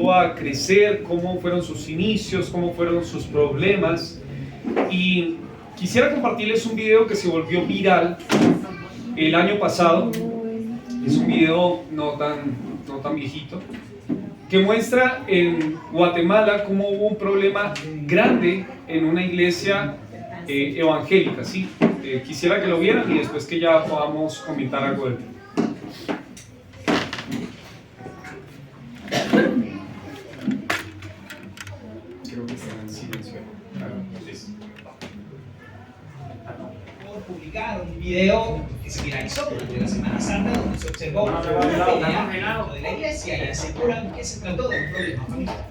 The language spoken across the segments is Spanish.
ayudó a crecer, cómo fueron sus inicios, cómo fueron sus problemas. Y quisiera compartirles un video que se volvió viral el año pasado. Es un video no tan viejito, que muestra en Guatemala cómo hubo un problema grande en una iglesia evangélica, ¿sí? Quisiera que lo vieran y después que ya podamos comentar algo de él. Creo que está en silencio. Publicar un video que se viralizó durante la Semana Santa donde se observó una pelea dentro de la iglesia y aseguran que se trató de un problema familiar.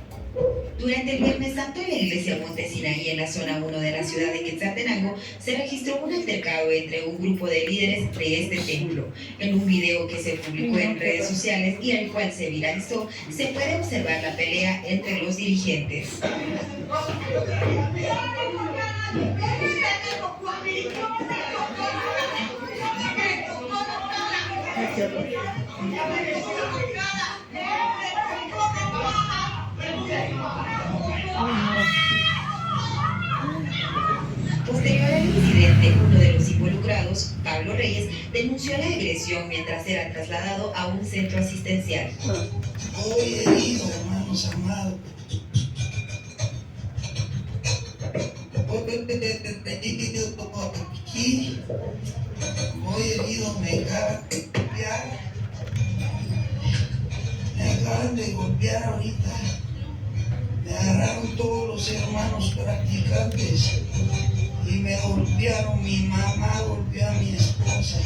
Durante el Viernes Santo en la iglesia Monte Sinaí, en la zona 1 de la ciudad de Quetzaltenango, se registró un altercado entre un grupo de líderes de este templo. En un video que se publicó en redes sociales y el cual se viralizó, se puede observar la pelea entre los dirigentes. Posterior al incidente, uno de los involucrados, Pablo Reyes, denunció la agresión mientras era trasladado a un centro asistencial. Hoy herido, hermanos amados. Hoy herido, me acaban de golpear. Me acaban de golpear ahorita. Me agarraron todos los hermanos practicantes y me golpearon. Mi mamá golpeó a mi esposa.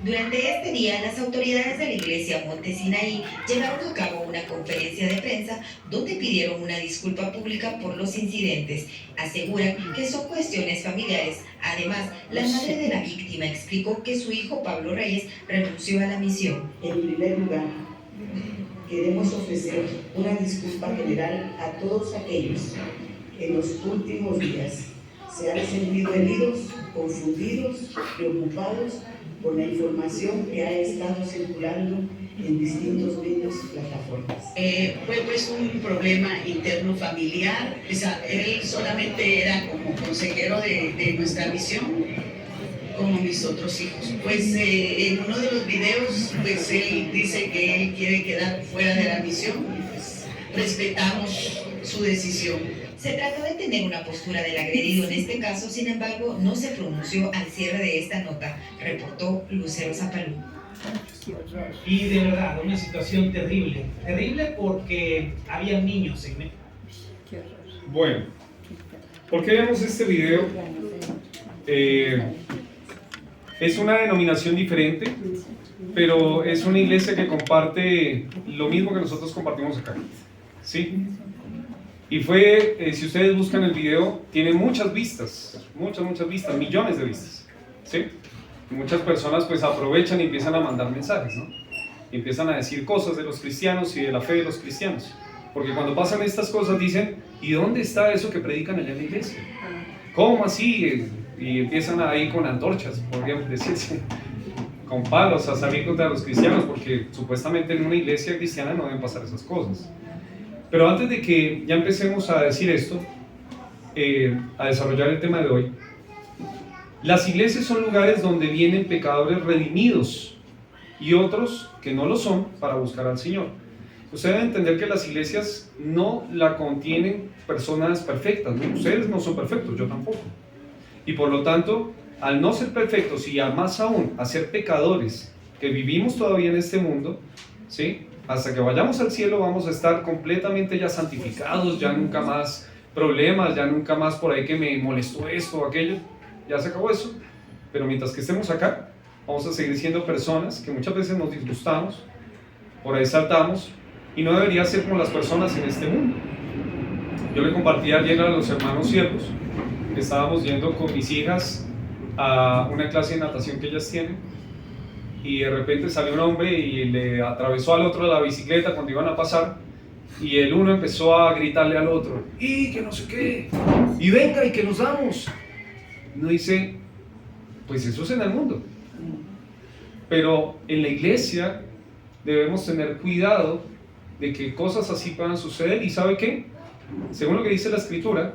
Durante este día, las autoridades de la iglesia Monte Sinaí llevaron a cabo una conferencia de prensa donde pidieron una disculpa pública por los incidentes. Aseguran que son cuestiones familiares. Además, la madre de la víctima explicó que su hijo Pablo Reyes renunció a la misión. En primer lugar, queremos ofrecer una disculpa general a todos aquellos que en los últimos días se han sentido heridos, confundidos, preocupados por la información que ha estado circulando en distintos medios y plataformas. Fue pues un problema interno familiar. O sea, él solamente era como consejero de nuestra misión, como mis otros hijos. Pues en uno de los videos, pues él dice que él quiere quedar fuera de la misión, y pues respetamos su decisión. Se trató de tener una postura del agredido en este caso, sin embargo, no se pronunció al cierre de esta nota, reportó Lucero Zapalú. Y de verdad, una situación terrible. Terrible porque había niños en medio. Bueno, ¿por qué vemos este video? Es una denominación diferente, pero es una iglesia que comparte lo mismo que nosotros compartimos acá, ¿sí? Y fue, si ustedes buscan el video, tiene muchas vistas, muchas vistas, millones de vistas, ¿sí? Y muchas personas pues aprovechan y empiezan a mandar mensajes, ¿no? Y empiezan a decir cosas de los cristianos y de la fe de los cristianos. Porque cuando pasan estas cosas dicen, ¿y dónde está eso que predican allá en la iglesia? ¿Cómo así? Y empiezan ahí con antorchas, podría decirse, con palos a salir contra los cristianos, porque supuestamente en una iglesia cristiana no deben pasar esas cosas. Pero antes de que ya empecemos a decir esto, a desarrollar el tema de hoy, las iglesias son lugares donde vienen pecadores redimidos y otros que no lo son para buscar al Señor. Ustedes deben entender que las iglesias no la contienen personas perfectas, ¿no? Ustedes no son perfectos, yo tampoco. Y por lo tanto, al no ser perfectos y más aún a ser pecadores que vivimos todavía en este mundo, ¿sí? Hasta que vayamos al cielo vamos a estar completamente ya santificados, ya nunca más problemas, ya nunca más por ahí que me molestó esto o aquello, ya se acabó eso. Pero mientras que estemos acá, vamos a seguir siendo personas que muchas veces nos disgustamos, por ahí saltamos, y no debería ser como las personas en este mundo. Yo le compartí ayer a los hermanos siervos que estábamos yendo con mis hijas a una clase de natación que ellas tienen, y de repente salió un hombre y le atravesó al otro la bicicleta cuando iban a pasar, y el uno empezó a gritarle al otro, y que no sé qué, y venga y que nos damos. No dice, pues eso es en el mundo, pero en la iglesia debemos tener cuidado de que cosas así puedan suceder. ¿Y sabe qué? Según lo que dice la Escritura,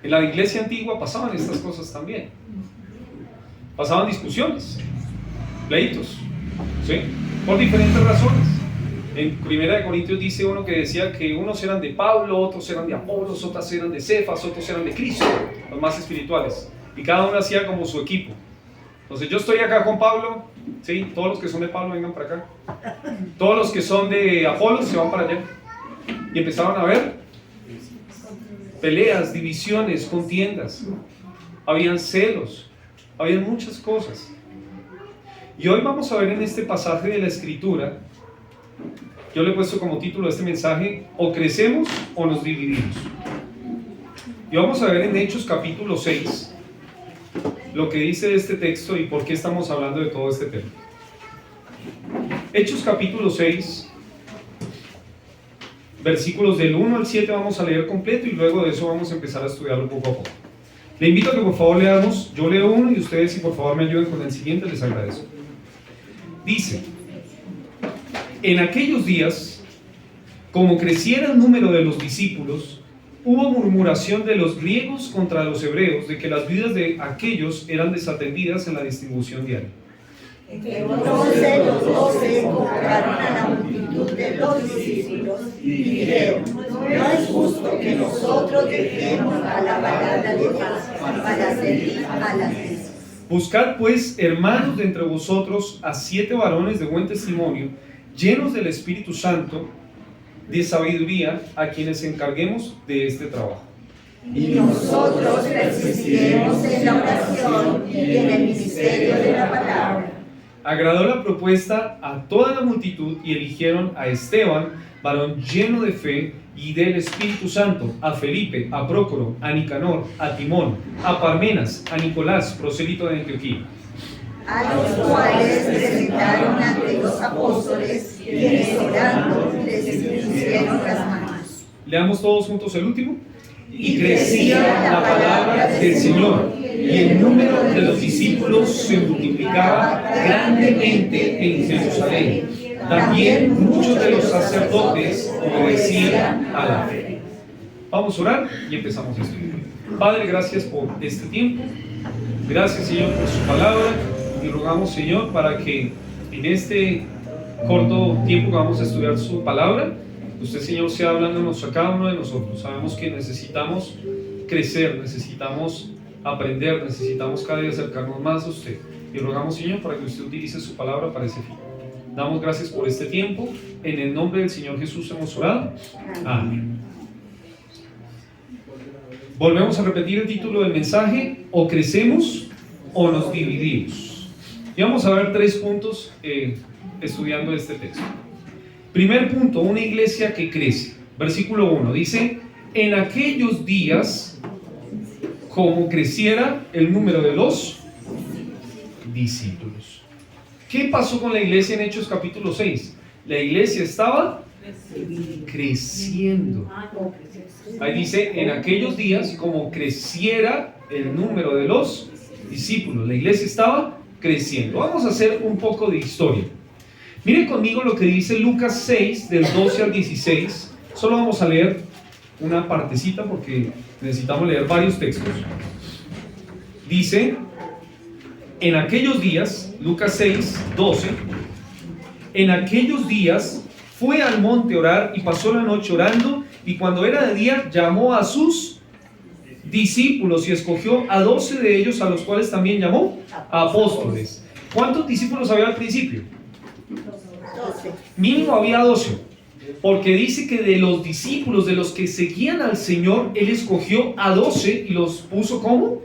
en la iglesia antigua pasaban estas cosas también. Pasaban discusiones, pleitos, ¿sí? Por diferentes razones. En 1 Corintios dice uno que decía que unos eran de Pablo, otros eran de Apolos, otros eran de Cefas, otros eran de Cristo, los más espirituales. Y cada uno hacía como su equipo. Entonces yo estoy acá con Pablo, ¿sí? Todos los que son de Pablo vengan para acá. Todos los que son de Apolos se van para allá. Y empezaron a ver peleas, divisiones, contiendas. Habían celos, habían muchas cosas. Y hoy vamos a ver en este pasaje de la Escritura, yo le he puesto como título a este mensaje, o crecemos o nos dividimos. Y vamos a ver en Hechos capítulo 6, lo que dice este texto y por qué estamos hablando de todo este tema. Hechos capítulo 6, versículos del 1 al 7 vamos a leer completo y luego de eso vamos a empezar a estudiarlo poco a poco. Le invito a que por favor leamos, yo leo uno y ustedes si por favor me ayuden con el siguiente, les agradezco. Dice: en aquellos días, como creciera el número de los discípulos, hubo murmuración de los griegos contra los hebreos de que las vidas de aquellos eran desatendidas en la distribución diaria. Entonces los 12 convocaron a la multitud de los discípulos y dijeron: no es justo que nosotros dejemos a la palabra de Dios para servir a las mesas. Buscad pues, hermanos, de entre vosotros a 7 varones de buen testimonio, llenos del Espíritu Santo, de sabiduría, a quienes encarguemos de este trabajo. Y nosotros persistiremos en la oración y en el ministerio de la palabra. Agradó la propuesta a toda la multitud y eligieron a Esteban, varón lleno de fe y del Espíritu Santo, a Felipe, a Prócoro, a Nicanor, a Timón, a Parmenas, a Nicolás, prosélito de Antioquía. A los cuales presentaron ante los apóstoles, quienes orando les impusieron las manos. Leamos todos juntos el último. Y crecía la palabra del Señor, y el número de los discípulos se multiplicaba grandemente en Jerusalén. También muchos de los sacerdotes obedecían a la fe. Vamos a orar y empezamos esto. Padre, gracias por este tiempo. Gracias, Señor, por su palabra. Y rogamos, Señor, para que en este corto tiempo que vamos a estudiar su palabra, usted, Señor, sea hablándonos a cada uno de nosotros. Sabemos que necesitamos crecer, necesitamos aprender, necesitamos cada día acercarnos más a usted. Y rogamos, Señor, para que usted utilice su palabra para ese fin. Damos gracias por este tiempo. En el nombre del Señor Jesús hemos orado. Amén. Volvemos a repetir el título del mensaje: o crecemos o nos dividimos. Y vamos a ver 3 puntos estudiando este texto. Primer punto, una iglesia que crece. Versículo 1 dice: en aquellos días, como creciera el número de los discípulos. ¿Qué pasó con la iglesia en Hechos capítulo 6? La iglesia estaba creciendo. Ahí dice: en aquellos días, como creciera el número de los discípulos. La iglesia estaba creciendo. Vamos a hacer un poco de historia. Miren conmigo lo que dice Lucas 6, del 12 al 16. Solo vamos a leer una partecita porque necesitamos leer varios textos. Dice: en aquellos días, Lucas 6, 12, en aquellos días fue al monte a orar y pasó la noche orando, y cuando era de día llamó a sus discípulos y escogió a 12 de ellos, a los cuales también llamó apóstoles. ¿Cuántos discípulos había al principio? 12. Mínimo había 12, porque dice que de los discípulos, de los que seguían al Señor, Él escogió a 12 y los puso como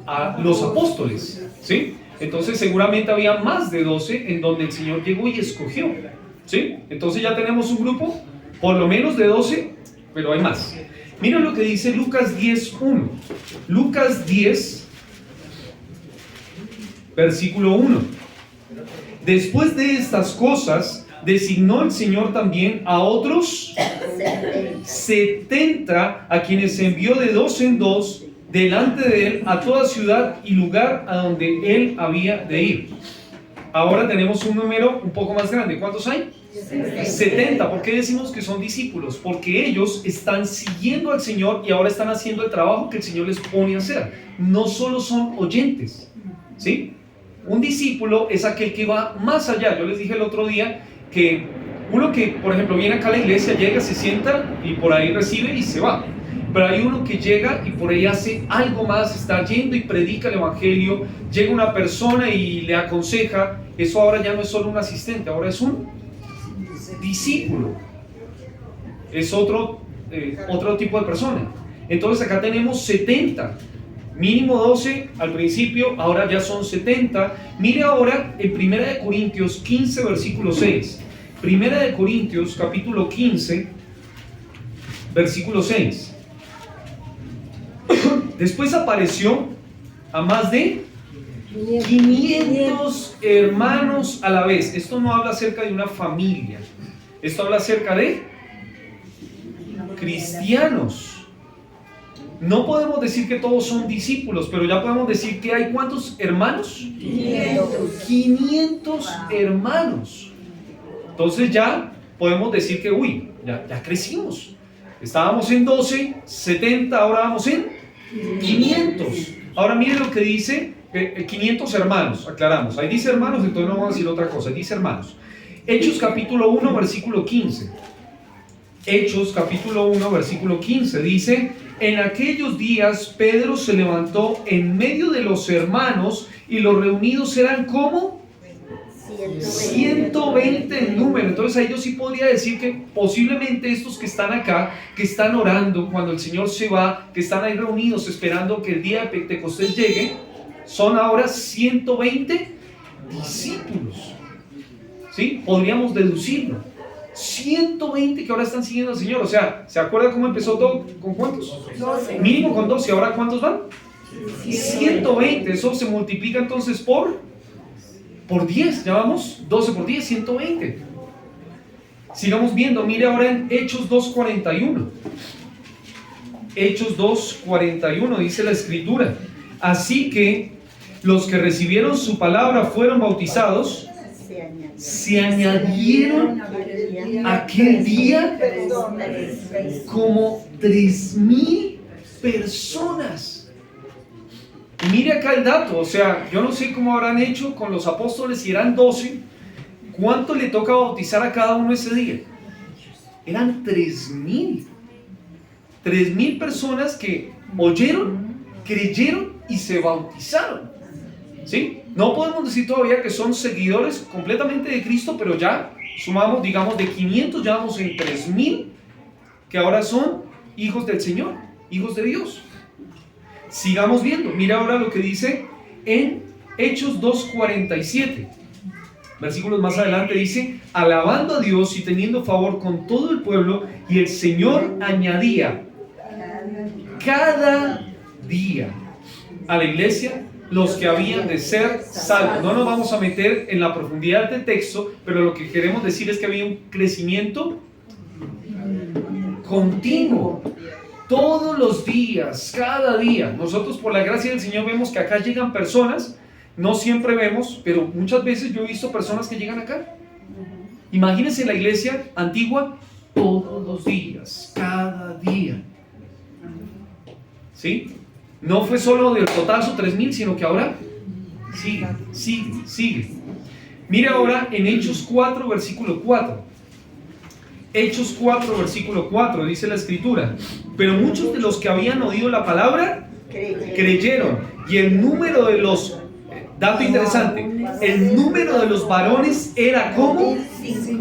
a los apóstoles, ¿sí? Entonces seguramente había más de 12 en donde el Señor llegó y escogió, ¿sí? Entonces ya tenemos un grupo por lo menos de 12, pero hay más. Mira lo que dice Lucas 10:1. Lucas 10, versículo 1. Después de estas cosas, designó el Señor también a otros 70, a quienes envió de 2 en 2 delante de él a toda ciudad y lugar a donde él había de ir. Ahora tenemos un número un poco más grande. ¿Cuántos hay? 70. ¿Por qué decimos que son discípulos? Porque ellos están siguiendo al Señor y ahora están haciendo el trabajo que el Señor les pone a hacer. No solo son oyentes, ¿sí? Un discípulo es aquel que va más allá. Yo les dije el otro día que uno que, por ejemplo, viene acá a la iglesia, llega, se sienta y por ahí recibe y se va. Pero hay uno que llega y por ahí hace algo más, está yendo y predica el evangelio, llega una persona y le aconseja. Eso ahora ya no es solo un asistente, ahora es un discípulo. Es otro tipo de persona. Entonces acá tenemos 70. Mínimo 12 al principio, ahora ya son 70. Mire ahora en 1 Corintios 15, versículo 6. 1 Corintios capítulo 15, versículo 6. Después apareció a más de 500 hermanos a la vez. Esto no habla acerca de una familia. Esto habla acerca de cristianos. No podemos decir que todos son discípulos, pero ya podemos decir que hay ¿cuántos hermanos? 500 hermanos. Entonces ya podemos decir que, ya crecimos. Estábamos en 12, 70, ahora vamos en 500. Ahora miren lo que dice 500 hermanos, aclaramos. Ahí dice hermanos, entonces no vamos a decir otra cosa, dice hermanos. Hechos capítulo 1, versículo 15. Hechos capítulo 1, versículo 15 dice: en aquellos días Pedro se levantó en medio de los hermanos y los reunidos eran como 120 en número. Entonces ahí yo sí podría decir que posiblemente estos que están acá, que están orando cuando el Señor se va, que están ahí reunidos esperando que el día de Pentecostés llegue, son ahora 120 discípulos. ¿Sí? Podríamos deducirlo. 120 que ahora están siguiendo al Señor. O sea, ¿se acuerda cómo empezó todo? ¿Con cuántos? 12. Mínimo con 12. ¿Ahora cuántos van? 120. Eso se multiplica entonces por 10. Ya vamos, 12 por 10, 120. Sigamos viendo. Mire ahora en Hechos 2:41. Hechos 2:41 dice la Escritura: así que los que recibieron su palabra fueron bautizados. Se añadieron aquel día como 3,000 personas. Y mire acá el dato, o sea, yo no sé cómo habrán hecho con los apóstoles, si eran 12, ¿cuánto le toca bautizar a cada uno ese día? Eran 3,000. 3,000 personas que oyeron, creyeron y se bautizaron. ¿Sí? No podemos decir todavía que son seguidores completamente de Cristo, pero ya sumamos, digamos, de 500, ya vamos en 3,000 que ahora son hijos del Señor, hijos de Dios. Sigamos viendo. Mira ahora lo que dice en Hechos 2:47. Versículos más adelante dice: alabando a Dios y teniendo favor con todo el pueblo, y el Señor añadía cada día a la iglesia los que habían de ser salvos. No nos vamos a meter en la profundidad del texto, pero lo que queremos decir es que había un crecimiento continuo, todos los días, cada día. Nosotros, por la gracia del Señor, vemos que acá llegan personas, no siempre vemos, pero muchas veces yo he visto personas que llegan acá. Imagínense la iglesia antigua, todos los días, cada día. ¿Sí? No fue solo del totazo 3,000, sino que ahora sigue. Mira ahora en Hechos 4, versículo 4. Hechos 4, versículo 4, dice la Escritura: pero muchos de los que habían oído la palabra creyeron, y el número de los, dato interesante, el número de los varones era como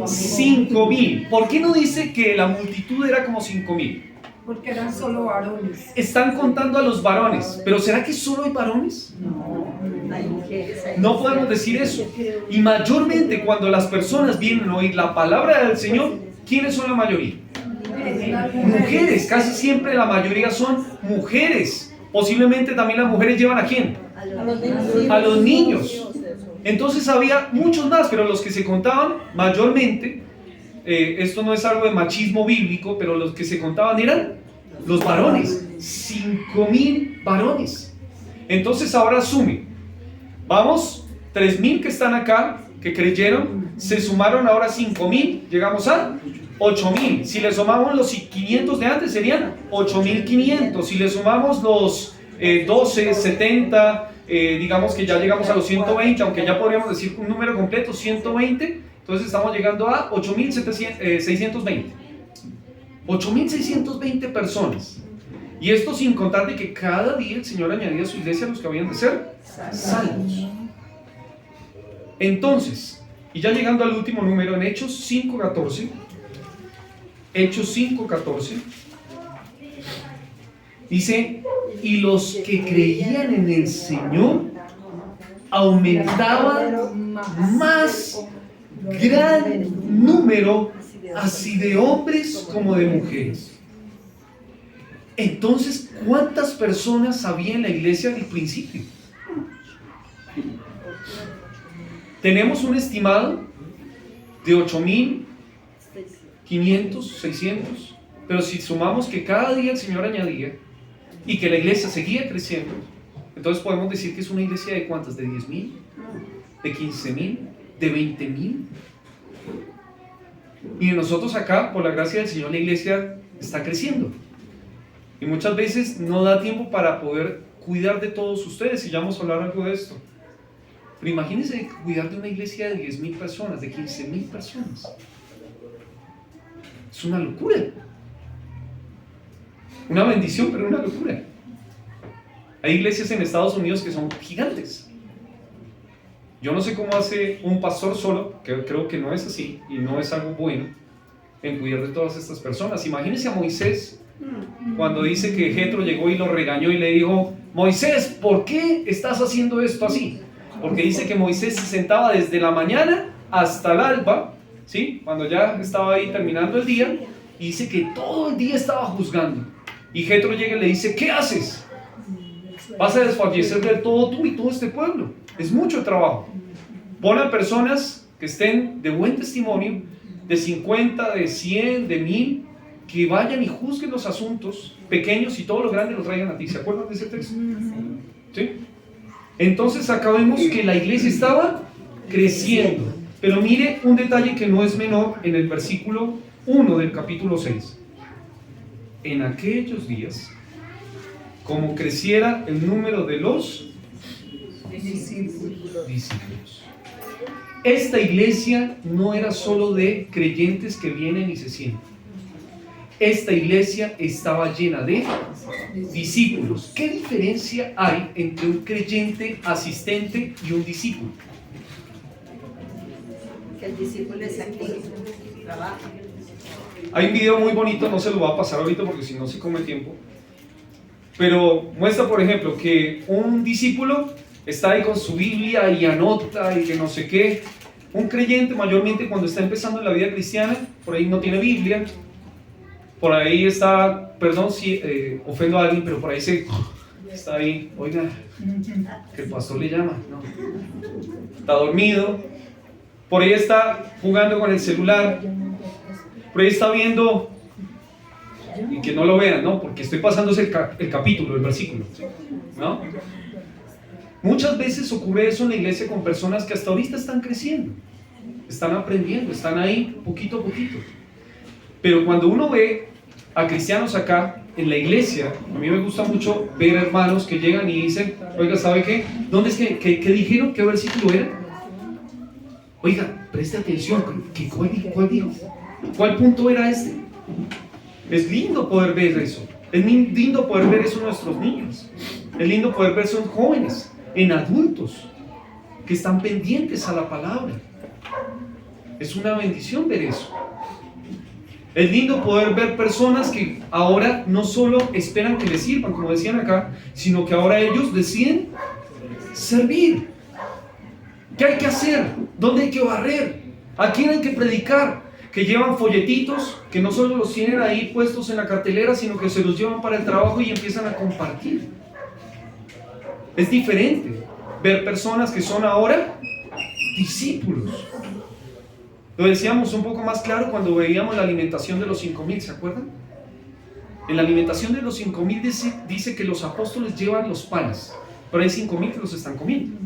5,000. ¿Por qué no dice que la multitud era como 5,000? Porque eran solo varones. Están contando a los varones, pero ¿será que solo hay varones? No podemos decir eso. Y mayormente cuando las personas vienen a oír la palabra del Señor, ¿quiénes son la mayoría? Mujeres. Casi siempre la mayoría son mujeres. Posiblemente también las mujeres llevan ¿a quién? A los niños. Entonces había muchos más, pero los que se contaban mayormente, esto no es algo de machismo bíblico, pero los que se contaban eran los varones. 5,000 varones. Entonces ahora asume, vamos, 3,000 que están acá, que creyeron, Se sumaron ahora 5.000, llegamos a 8.000. Si le sumamos los 500 de antes serían 8.500. Si le sumamos los 12, 70, digamos que ya llegamos a los 120, aunque ya podríamos decir un número completo, 120, entonces estamos llegando a 8.620. 8.620 personas. Y esto sin contar de que cada día el Señor añadía a su iglesia a los que habían de ser salvos. Entonces, y ya llegando al último número, en Hechos 5:14, Hechos 5:14, dice, y los que creían en el Señor aumentaban más gran número, así de hombres como de mujeres. Entonces, ¿cuántas personas había en la iglesia al principio? Tenemos un estimado de 8.500, 600, pero si sumamos que cada día el Señor añadía y que la iglesia seguía creciendo, entonces podemos decir que es una iglesia de ¿cuántas? ¿De 10.000? ¿De 15.000? ¿De 20.000? Y nosotros acá, por la gracia del Señor, la iglesia está creciendo. Y muchas veces no da tiempo para poder cuidar de todos ustedes, y ya vamos a hablar algo de esto. Pero imagínense cuidar de una iglesia de 10.000 personas, de 15.000 personas. Es una locura. Una bendición, pero una locura. Hay iglesias en Estados Unidos que son gigantes. Yo no sé cómo hace un pastor solo, que creo que no es así, y no es algo bueno, en cuidar de todas estas personas. Imagínense a Moisés, cuando dice que Jetro llegó y lo regañó y le dijo, Moisés, ¿por qué estás haciendo esto así? Porque dice que Moisés se sentaba desde la mañana hasta el alba, ¿sí? Cuando ya estaba ahí terminando el día, y dice que todo el día estaba juzgando. Y Jetro llega y le dice, ¿qué haces? Vas a desfallecer de todo tú y todo este pueblo. Es mucho trabajo. Pon a personas que estén de buen testimonio, de 50, de 100, de 1000, que vayan y juzguen los asuntos pequeños y todo lo grande lo traigan a ti. ¿Se acuerdan de ese texto? ¿Sí? Entonces acá vemos que la iglesia estaba creciendo. Pero mire un detalle que no es menor en el versículo 1 del capítulo 6. En aquellos días, como creciera el número de los discípulos. Esta iglesia no era solo de creyentes que vienen y se sientan. Esta iglesia estaba llena de discípulos. ¿Qué diferencia hay entre un creyente asistente y un discípulo? Que el discípulo es activo, trabaja. Hay un video muy bonito, no se lo voy a pasar ahorita porque si no se come tiempo, pero muestra, por ejemplo, que un discípulo está ahí con su Biblia y anota y que no sé qué. Un creyente mayormente cuando está empezando en la vida cristiana, por ahí no tiene Biblia, por ahí está, perdón si ofendo a alguien, pero por ahí está ahí, oiga, que el pastor le llama, no, está dormido, por ahí está jugando con el celular, por ahí está viendo, y que no lo vean, ¿no? Porque estoy pasándose el capítulo, el versículo, ¿no? Muchas veces ocurre eso en la iglesia con personas que hasta ahorita están creciendo, están aprendiendo, están ahí poquito a poquito. Pero cuando uno ve a cristianos acá en la iglesia, a mí me gusta mucho ver hermanos que llegan y dicen, oiga, ¿sabe qué? ¿Dónde es que dijeron? ¿Qué versículo era? Oiga, preste atención, ¿cuál dijo? ¿Cuál punto era este? Es lindo poder ver eso. Es lindo poder ver eso en nuestros niños. Es lindo poder ver eso en jóvenes, en adultos, que están pendientes a la palabra. Es una bendición ver eso. Es lindo poder ver personas que ahora no solo esperan que les sirvan, como decían acá, sino que ahora ellos deciden servir. ¿Qué hay que hacer? ¿Dónde hay que barrer? ¿A quién hay que predicar? Que llevan folletitos, que no solo los tienen ahí puestos en la cartelera, sino que se los llevan para el trabajo y empiezan a compartir. Es diferente ver personas que son ahora discípulos. Lo decíamos un poco más claro cuando veíamos la alimentación de los 5.000, ¿se acuerdan? En la alimentación de los 5.000 dice que los apóstoles llevan los panes, pero hay 5.000 que los están comiendo.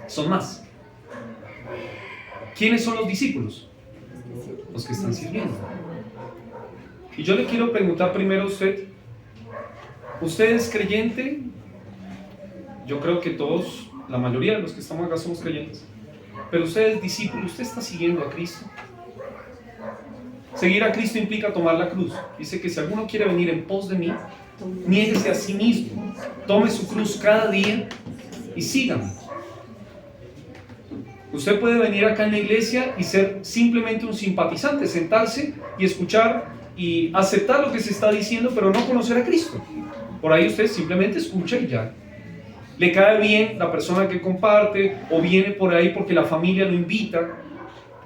Son más. ¿Quiénes son los discípulos? Los que están sirviendo. Y yo le quiero preguntar primero a usted, ¿usted es creyente? Yo creo que todos, la mayoría de los que estamos acá somos creyentes. Pero usted es discípulo, usted está siguiendo a Cristo. Seguir a Cristo implica tomar la cruz. Dice que si alguno quiere venir en pos de mí, niéguese a sí mismo, tome su cruz cada día y sígame. Usted puede venir acá en la iglesia y ser simplemente un simpatizante, sentarse y escuchar y aceptar lo que se está diciendo, pero no conocer a Cristo. Por ahí usted simplemente escucha y ya. Le cae bien la persona que comparte, o viene por ahí porque la familia lo invita,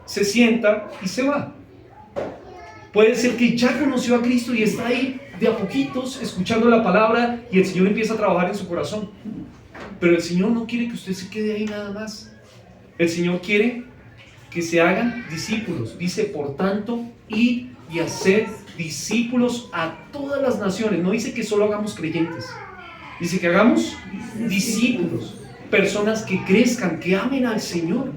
se sienta y se va. Puede ser que ya conoció a Cristo y está ahí de a poquitos escuchando la palabra y el Señor empieza a trabajar en su corazón. Pero el Señor no quiere que usted se quede ahí nada más. El Señor quiere que se hagan discípulos. Dice, por tanto, id y hacer discípulos a todas las naciones. No dice que solo hagamos creyentes. Dice que hagamos discípulos, personas que crezcan, que amen al Señor.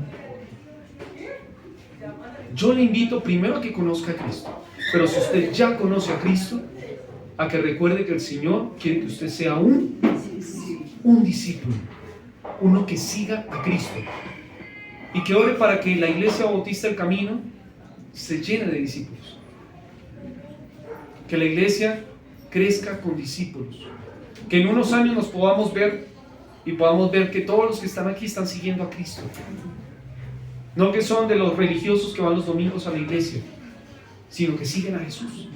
Yo le invito primero a que conozca a Cristo, pero si usted ya conoce a Cristo, a que recuerde que el Señor quiere que usted sea un discípulo, uno que siga a Cristo, y que ore para que la Iglesia Bautista del Camino se llene de discípulos, que la iglesia crezca con discípulos, que en unos años nos podamos ver y podamos ver que todos los que están aquí están siguiendo a Cristo. No que son de los religiosos que van los domingos a la iglesia, sino que siguen a Jesús.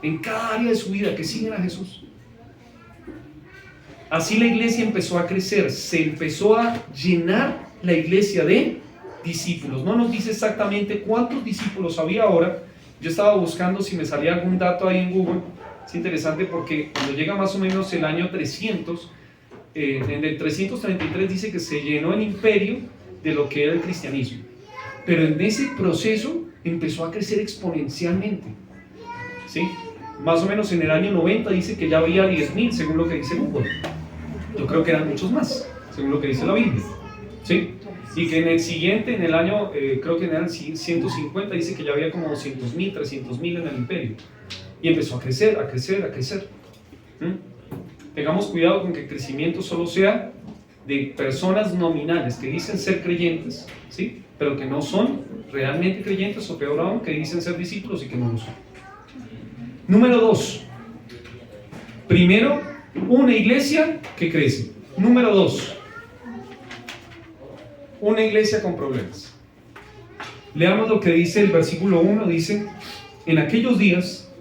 En cada área de su vida, que siguen a Jesús. Así la iglesia empezó a crecer, se empezó a llenar la iglesia de discípulos. No nos dice exactamente cuántos discípulos había ahora. Yo estaba buscando si me salía algún dato ahí en Google. Es interesante porque cuando llega más o menos el año 300, en el 333 dice que se llenó el imperio de lo que era el cristianismo. Pero en ese proceso empezó a crecer exponencialmente. ¿Sí? Más o menos en el año 90 dice que ya había 10.000, según lo que dice Google. Yo creo que eran muchos más, según lo que dice la Biblia. ¿Sí? Y que en el siguiente, en el año, creo que en el 150, dice que ya había como 200.000, 300.000 en el imperio. Y empezó a crecer, a crecer, a crecer. Tengamos cuidado con que el crecimiento solo sea de personas nominales que dicen ser creyentes, ¿sí? Pero que no son realmente creyentes, o peor aún, que dicen ser discípulos y que no lo son. Número 2. Primero, una iglesia que crece. Número 2. Una iglesia con problemas. Leamos lo que dice el versículo 1. Dice, en aquellos días,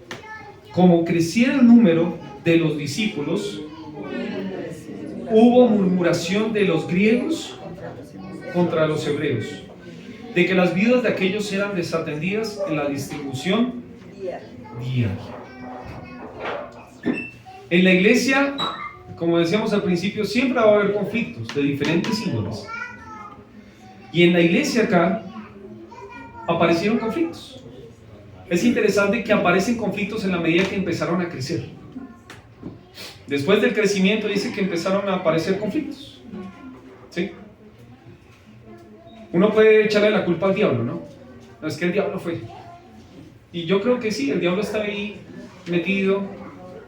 como creciera el número de los discípulos, hubo murmuración de los griegos contra los hebreos, de que las viudas de aquellos eran desatendidas en la distribución diaria. En la iglesia, como decíamos al principio, siempre va a haber conflictos de diferentes índoles. Y en la iglesia acá aparecieron conflictos. Es interesante que aparecen conflictos en la medida que empezaron a crecer. Después del crecimiento dice que empezaron a aparecer conflictos. ¿Sí? Uno puede echarle la culpa al diablo, ¿no? No, es que el diablo fue. Y yo creo que sí, el diablo está ahí metido.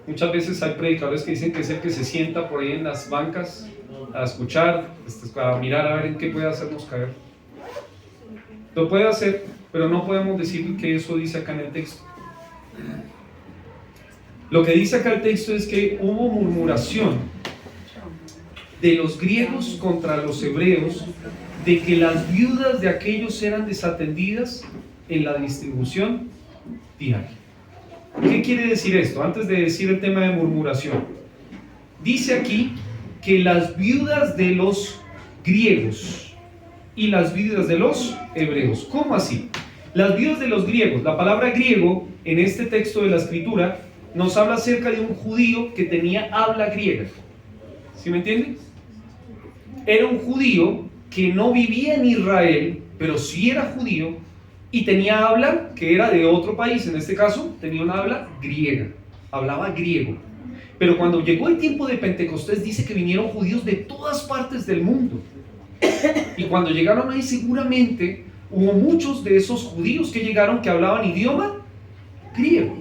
Muchas veces hay predicadores que dicen que es el que se sienta por ahí en las bancas a escuchar, a mirar a ver en qué puede hacernos caer. Lo puede hacer, pero no podemos decir que eso dice acá en el texto. Lo que dice acá el texto es que hubo murmuración de los griegos contra los hebreos, de que las viudas de aquellos eran desatendidas en la distribución diaria. ¿Qué quiere decir esto? Antes de decir el tema de murmuración, dice aquí que las viudas de los griegos y las viudas de los hebreos. ¿Cómo así? Las viudas de los griegos, la palabra griego en este texto de la escritura nos habla acerca de un judío que tenía habla griega. ¿Sí me entienden? Era un judío que no vivía en Israel, pero sí era judío y tenía habla que era de otro país. En este caso tenía una habla griega, hablaba griego. Pero cuando llegó el tiempo de Pentecostés dice que vinieron judíos de todas partes del mundo. Y cuando llegaron ahí seguramente hubo muchos de esos judíos que llegaron que hablaban idioma griego,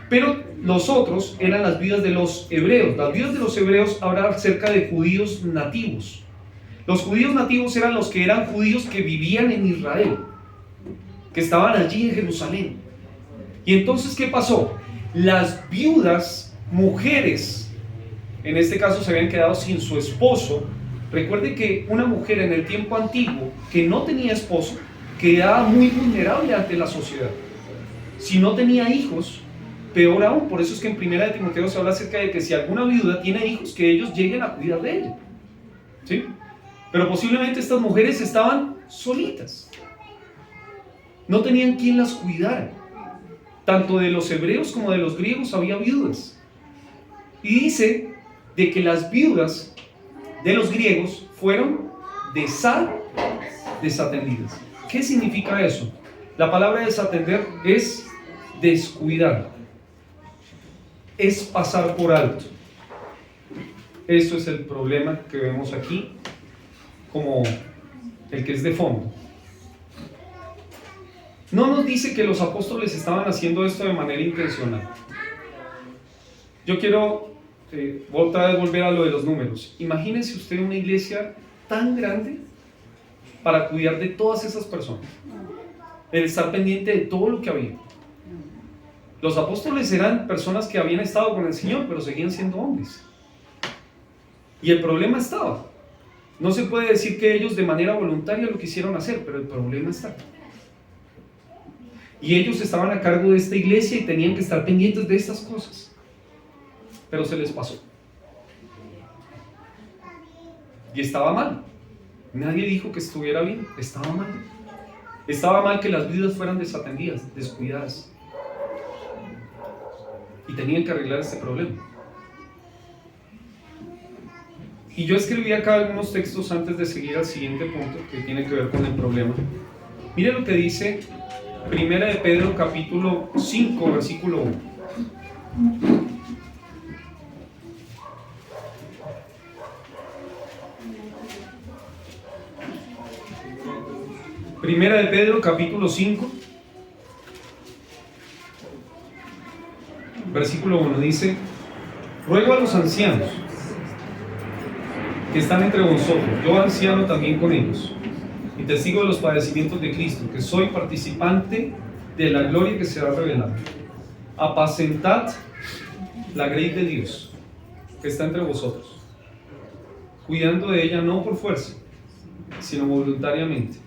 pero los otros eran las viudas de los hebreos. Las viudas de los hebreos hablan acerca de judíos nativos. Los judíos nativos eran los que eran judíos que vivían en Israel, que estaban allí en Jerusalén. Y entonces, ¿qué pasó? Las viudas, mujeres, en este caso se habían quedado sin su esposo. Recuerde que una mujer en el tiempo antiguo que no tenía esposo quedaba muy vulnerable ante la sociedad. Si no tenía hijos, peor aún. Por eso es que en 1 de Timoteo se habla acerca de que si alguna viuda tiene hijos, que ellos lleguen a cuidar de ella, ¿sí? Pero posiblemente estas mujeres estaban solitas, no tenían quien las cuidara. Tanto de los hebreos como de los griegos había viudas. Y dice de que las viudas de los griegos fueron desatendidas. ¿Qué significa eso? La palabra desatender es descuidar, es pasar por alto. Esto es el problema que vemos aquí, como el que es de fondo. No nos dice que los apóstoles estaban haciendo esto de manera intencional. Yo quiero volver a lo de los números. Imagínense usted una iglesia tan grande para cuidar de todas esas personas, el estar pendiente de todo lo que había. Los apóstoles eran personas que habían estado con el Señor, pero seguían siendo hombres. Y el problema estaba. No se puede decir que ellos de manera voluntaria lo quisieron hacer, pero el problema está. Y ellos estaban a cargo de esta iglesia y tenían que estar pendientes de estas cosas. Pero se les pasó. Y estaba mal. Nadie dijo que estuviera bien, estaba mal. Estaba mal que las viudas fueran desatendidas, descuidadas. Y tenían que arreglar este problema. Y yo escribí acá algunos textos antes de seguir al siguiente punto que tiene que ver con el problema. Mire lo que dice 1 de Pedro capítulo 5 versículo 1. Primera de Pedro capítulo 5 versículo 1 dice: ruego a los ancianos que están entre vosotros, yo anciano también con ellos, y testigo de los padecimientos de Cristo, que soy participante de la gloria que será revelada. Apacentad la grey de Dios que está entre vosotros, cuidando de ella no por fuerza, sino voluntariamente,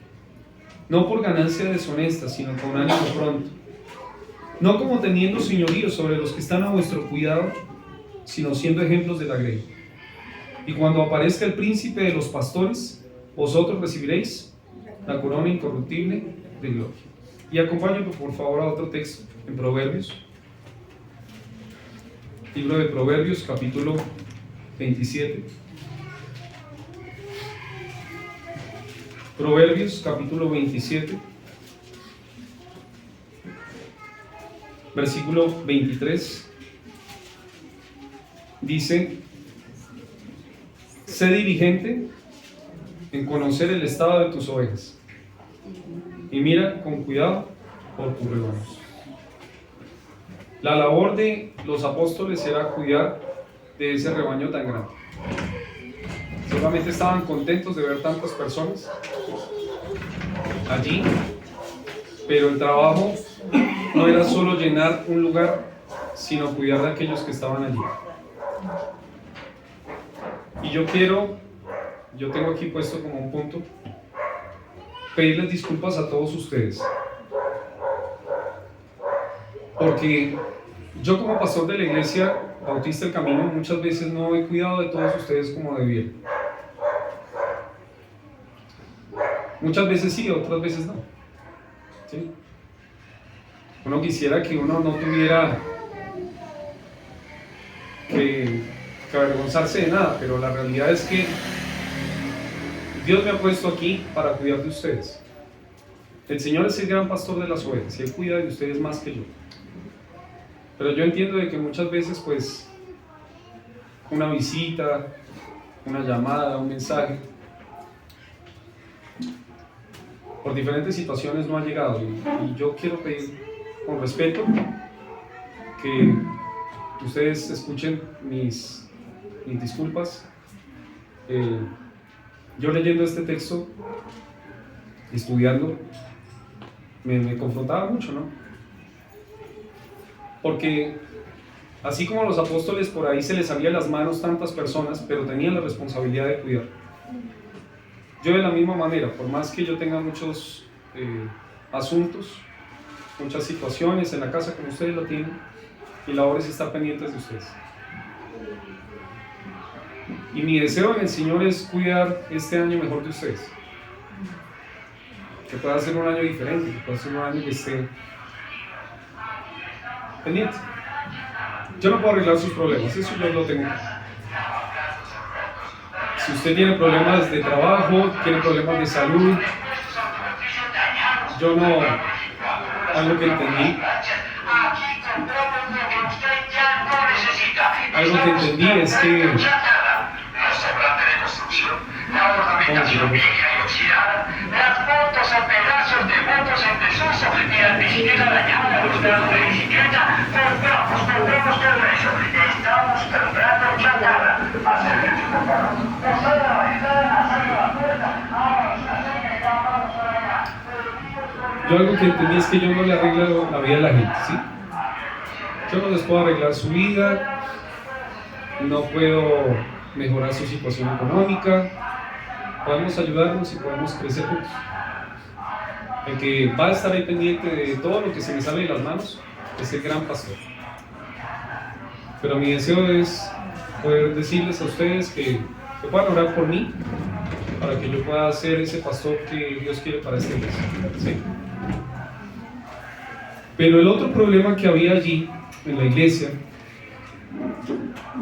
no por ganancia deshonesta, sino con ánimo pronto, no como teniendo señorío sobre los que están a vuestro cuidado, sino siendo ejemplos de la grey. Y cuando aparezca el príncipe de los pastores, vosotros recibiréis la corona incorruptible de gloria. Y acompáñenme por favor a otro texto en Proverbios. Libro de Proverbios, capítulo 27. Proverbios, capítulo 27. Versículo 23. Dice: sé diligente en conocer el estado de tus ovejas, y mira con cuidado por tus rebaños. La labor de los apóstoles era cuidar de ese rebaño tan grande. Solamente estaban contentos de ver tantas personas allí, pero el trabajo no era solo llenar un lugar, sino cuidar de aquellos que estaban allí. Y yo tengo aquí puesto como un punto, pedirles disculpas a todos ustedes, porque yo como pastor de la iglesia Bautista El Camino muchas veces no he cuidado de todos ustedes como debiera. Muchas veces sí, otras veces no. ¿Sí? Uno quisiera que uno no tuviera que avergonzarse de nada, pero la realidad es que Dios me ha puesto aquí para cuidar de ustedes. El Señor es el gran pastor de las ovejas y Él cuida de ustedes más que yo. Pero yo entiendo de que muchas veces pues una visita, una llamada, un mensaje por diferentes situaciones no ha llegado. Y yo quiero pedir con respeto que ustedes escuchen mis disculpas. Yo leyendo este texto, estudiando, me confrontaba mucho, ¿no? Porque así como a los apóstoles por ahí se les salían las manos tantas personas, pero tenían la responsabilidad de cuidar. Yo de la misma manera, por más que yo tenga muchos asuntos, muchas situaciones en la casa como ustedes lo tienen, mi labor es estar pendientes de ustedes. Y mi deseo en el Señor es cuidar este año mejor de ustedes. Que pueda ser un año diferente, que pueda ser un año que esté pendiente. Yo no puedo arreglar sus problemas, eso yo lo tengo. Si usted tiene problemas de trabajo, tiene problemas de salud, yo no, algo que entendí es que las motos a pedazos de motos en desuso y la bicicleta dañada, los pedazos de bicicleta, compramos todo eso. Estamos comprando chatarra. Acérquense, por favor. No salga a la ventana, salga a la puerta. Vámonos, acérquense, vamos por allá. Yo algo que entendí es que yo no le arreglo la vida a la gente, ¿sí? Yo no les puedo arreglar su vida, no puedo mejorar su situación económica, podemos ayudarnos y podemos crecer juntos. El que va a estar ahí pendiente de todo lo que se me sale de las manos es el gran pastor. Pero mi deseo es poder decirles a ustedes que puedan orar por mí para que yo pueda ser ese pastor que Dios quiere para esta iglesia, ¿sí? Pero el otro problema que había allí en la iglesia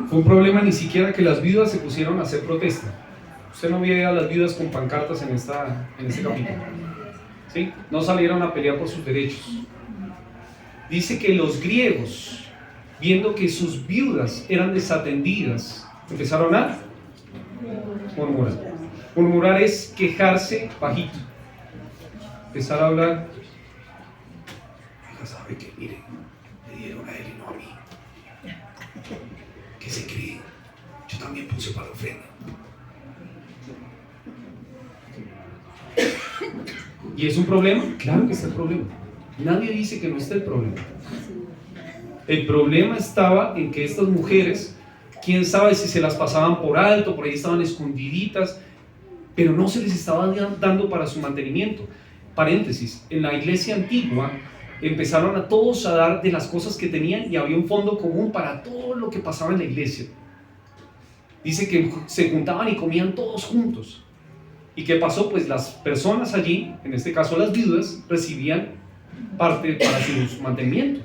fue un problema ni siquiera que las viudas se pusieron a hacer protesta. Usted no veía a las viudas con pancartas en este capítulo, ¿sí? No salieron a pelear por sus derechos. Dice que los griegos, viendo que sus viudas eran desatendidas, empezaron a murmurar. Murmurar es quejarse bajito, empezar a hablar. ¿Sabe que miren, le dieron a él y no a mí? ¿Qué se cree? Yo también puse para la ofrenda. ¿Y es un problema? Claro que está el problema. Nadie dice que no está el problema. El problema estaba en que estas mujeres, quién sabe si se las pasaban por alto, por ahí estaban escondiditas, pero no se les estaba dando para su mantenimiento. Paréntesis, en la iglesia antigua empezaron a todos a dar de las cosas que tenían y había un fondo común para todo lo que pasaba en la iglesia. Dice que se juntaban y comían todos juntos. ¿Y qué pasó? Pues las personas allí, en este caso las viudas, recibían parte para su mantenimiento,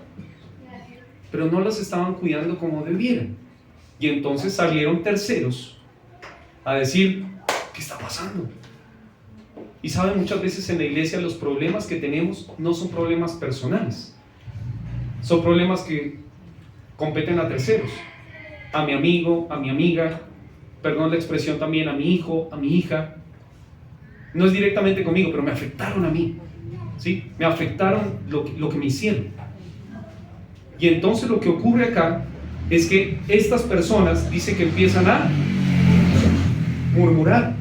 pero no las estaban cuidando como debieran. Y entonces salieron terceros a decir, ¿qué está pasando? Y saben, muchas veces en la iglesia los problemas que tenemos no son problemas personales, son problemas que competen a terceros, a mi amigo, a mi amiga, perdón la expresión también, a mi hijo, a mi hija. No es directamente conmigo, pero me afectaron a mí, ¿sí? Me afectaron lo que me hicieron. Y entonces lo que ocurre acá es que estas personas dice que empiezan a murmurar.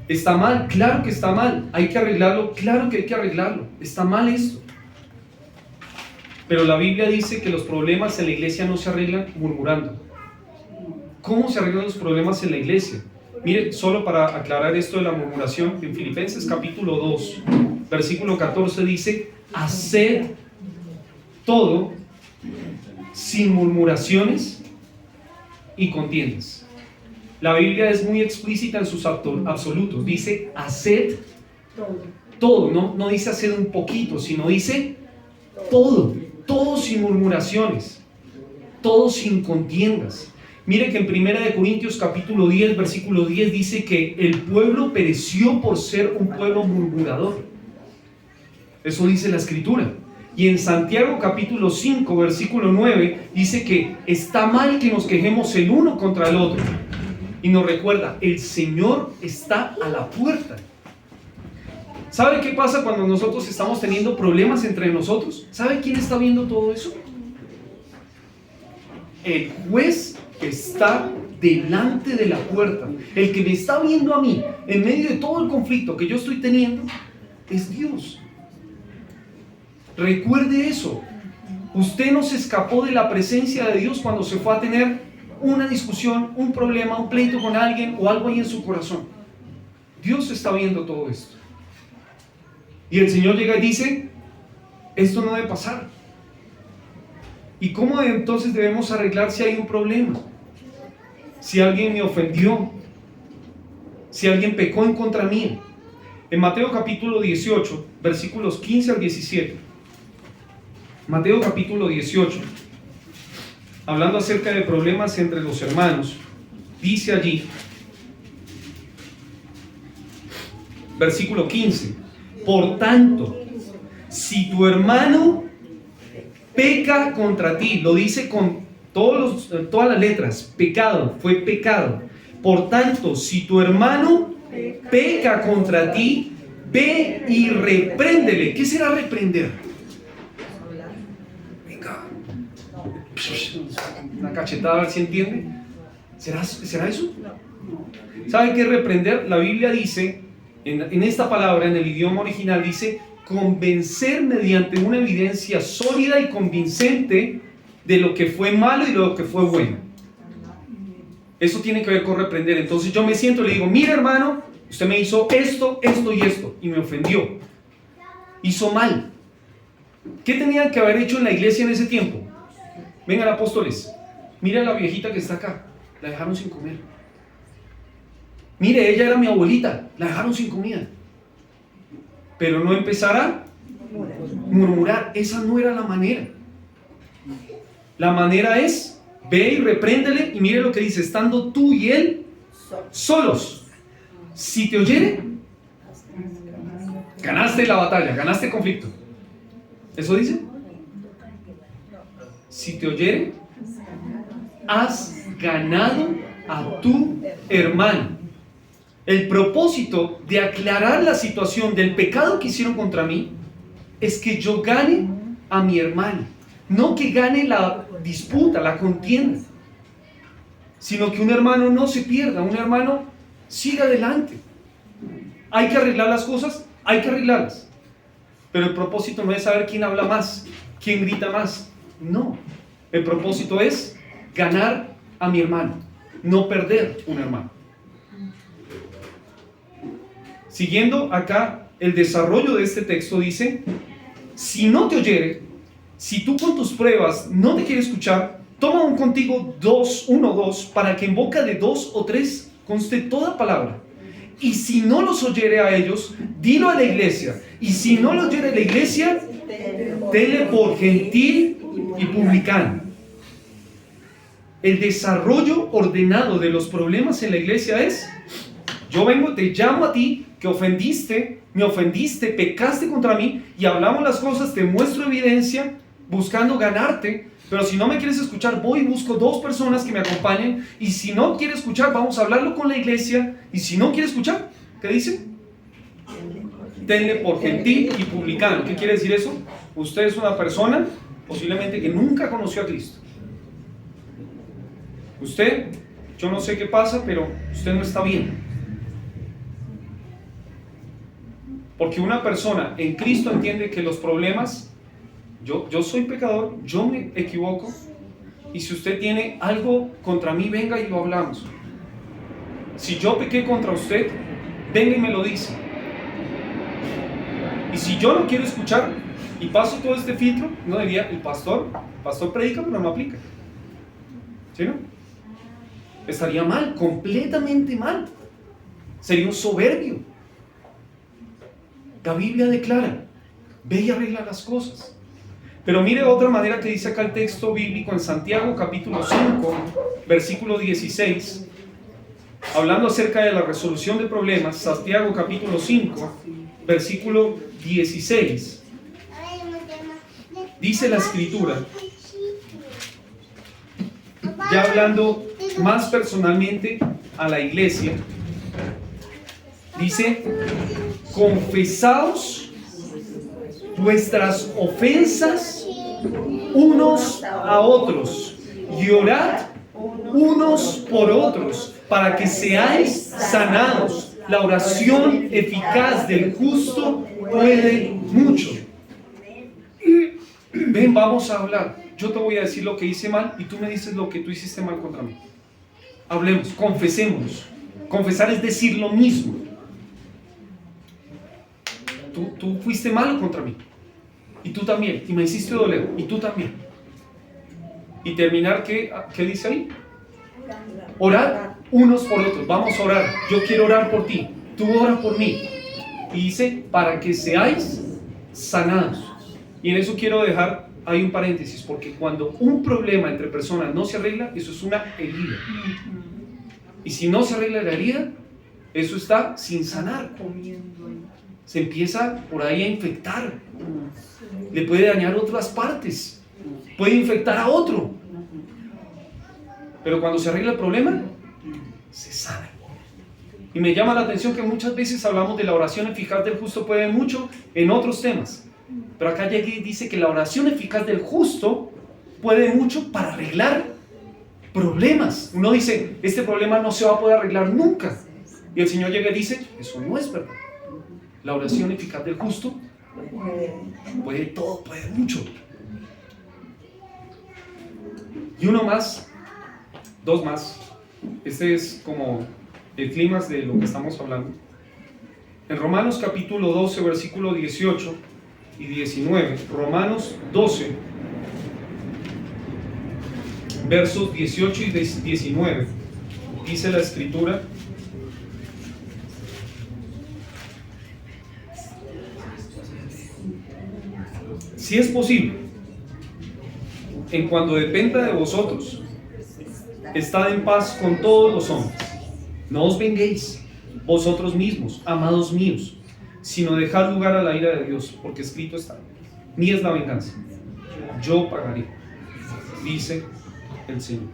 ¿Está mal? Claro que está mal. ¿Hay que arreglarlo? Claro que hay que arreglarlo. Está mal esto. Pero la Biblia dice que los problemas en la iglesia no se arreglan murmurando. ¿Cómo se arreglan los problemas en la iglesia? Mire, solo para aclarar esto de la murmuración, en Filipenses capítulo 2, versículo 14 dice, haced todo sin murmuraciones y contiendas. La Biblia es muy explícita en sus absolutos. Dice, haced todo. No dice haced un poquito, sino dice todo. Todo sin murmuraciones. Todo sin contiendas. Mire que en 1 Corintios capítulo 10, versículo 10 dice que el pueblo pereció por ser un pueblo murmurador. Eso dice la Escritura. Y en Santiago capítulo 5, versículo 9 dice que está mal que nos quejemos el uno contra el otro. Y nos recuerda, el Señor está a la puerta. ¿Sabe qué pasa cuando nosotros estamos teniendo problemas entre nosotros? ¿Sabe quién está viendo todo eso? El juez está delante de la puerta. El que me está viendo a mí en medio de todo el conflicto que yo estoy teniendo es Dios. Recuerde eso. Usted no se escapó de la presencia de Dios cuando se fue a tener una discusión, un problema, un pleito con alguien o algo ahí en su corazón. Dios está viendo todo esto. Y el Señor llega y dice, esto no debe pasar. ¿Y cómo entonces debemos arreglar si hay un problema? Si alguien me ofendió, si alguien pecó en contra mía. En Mateo capítulo 18, versículos 15 al 17. Mateo capítulo 18, hablando acerca de problemas entre los hermanos, dice allí, versículo 15, por tanto, si tu hermano peca contra ti, lo dice con todas las letras, pecado, fue pecado. Por tanto, si tu hermano peca contra ti, ve y repréndele. ¿Qué será reprender? Venga, una cachetada, a ver si entiende. ¿Será eso? ¿Sabe qué es reprender? La Biblia dice, en esta palabra, en el idioma original, dice convencer mediante una evidencia sólida y convincente de lo que fue malo y de lo que fue bueno. Eso tiene que ver con reprender. Entonces yo me siento y le digo, mira hermano, usted me hizo esto, esto y esto, y me ofendió, hizo mal. ¿Qué tenían que haber hecho en la iglesia en ese tiempo? Vengan apóstoles, mira a la viejita que está acá, la dejaron sin comer. Mire, ella era mi abuelita, la dejaron sin comida. Pero no empezar a murmurar, esa no era la manera. La manera es, ve y repréndele, y mire lo que dice, estando tú y él solos. Si te oyere, ganaste la batalla, ganaste el conflicto. ¿Eso dice? Si te oyere, has ganado a tu hermano. El propósito de aclarar la situación del pecado que hicieron contra mí es que yo gane a mi hermano. No que gane la disputa, la contienda, sino que un hermano no se pierda, un hermano siga adelante. Hay que arreglar las cosas, hay que arreglarlas. Pero el propósito no es saber quién habla más, quién grita más. No, el propósito es ganar a mi hermano, no perder un hermano. Siguiendo acá el desarrollo de este texto dice, si no te oyere, si tú con tus pruebas no te quieres escuchar, toma un contigo 2, para que en boca de 2 o 3 conste toda palabra. Y si no los oyere a ellos, dilo a la iglesia. Y si no los oyere a la iglesia, tenle por gentil y publicano. El desarrollo ordenado de los problemas en la iglesia es, yo vengo, te llamo a ti, que ofendiste, me ofendiste, pecaste contra mí, y hablamos las cosas, te muestro evidencia, buscando ganarte. Pero si no me quieres escuchar, voy y busco 2 personas que me acompañen, y si no quieres escuchar, vamos a hablarlo con la iglesia, y si no quieres escuchar, ¿qué dice? Tenle por gentil y publicano. ¿Qué quiere decir eso? Usted es una persona posiblemente que nunca conoció a Cristo. Usted, yo no sé qué pasa, pero usted no está bien. Porque una persona en Cristo entiende que los problemas, yo soy pecador, yo me equivoco, y si usted tiene algo contra mí, venga y lo hablamos. Si yo pequé contra usted, venga y me lo dice. Y si yo no quiero escuchar y paso todo este filtro, no diría, el pastor predica pero no aplica. ¿Sí, no? Estaría mal, completamente mal. Sería un soberbio. La Biblia declara, ve y arregla las cosas. Pero mire otra manera que dice acá el texto bíblico en Santiago capítulo 5, versículo 16, hablando acerca de la resolución de problemas. Santiago capítulo 5, versículo 16, dice la escritura, ya hablando más personalmente a la iglesia, dice, confesaos vuestras ofensas unos a otros y orad unos por otros para que seáis sanados. La oración eficaz del justo puede mucho. Ven, vamos a hablar. Yo te voy a decir lo que hice mal y tú me dices lo que tú hiciste mal contra mí. Hablemos, confesémonos. Confesar es decir lo mismo. Tú fuiste malo contra mí. Y tú también. Y me hiciste doler. Y tú también. Y terminar, ¿qué dice ahí? Orar unos por otros. Vamos a orar. Yo quiero orar por ti. Tú ora por mí. Y dice, para que seáis sanados. Y en eso quiero dejar, hay un paréntesis, porque cuando un problema entre personas no se arregla, eso es una herida. Y si no se arregla la herida, eso está sin sanar. Se empieza por ahí a infectar. Le puede dañar otras partes. Puede infectar a otro. Pero cuando se arregla el problema, se sana. Y me llama la atención que muchas veces hablamos de la oración eficaz del justo puede mucho en otros temas. Pero acá dice que la oración eficaz del justo puede mucho para arreglar problemas. Uno dice, este problema no se va a poder arreglar nunca. Y el Señor llega y dice, eso no es verdad. La oración eficaz del justo puede todo, puede mucho. Y uno más, dos más. Este es como el clímax de lo que estamos hablando. En Romanos capítulo 12, versículo 18 y 19. Romanos 12, versos 18 y 19. Dice la Escritura: si es posible, en cuanto dependa de vosotros, estad en paz con todos los hombres. No os venguéis vosotros mismos, amados míos, sino dejad lugar a la ira de Dios, porque escrito está: mía es la venganza, yo pagaré, dice el Señor.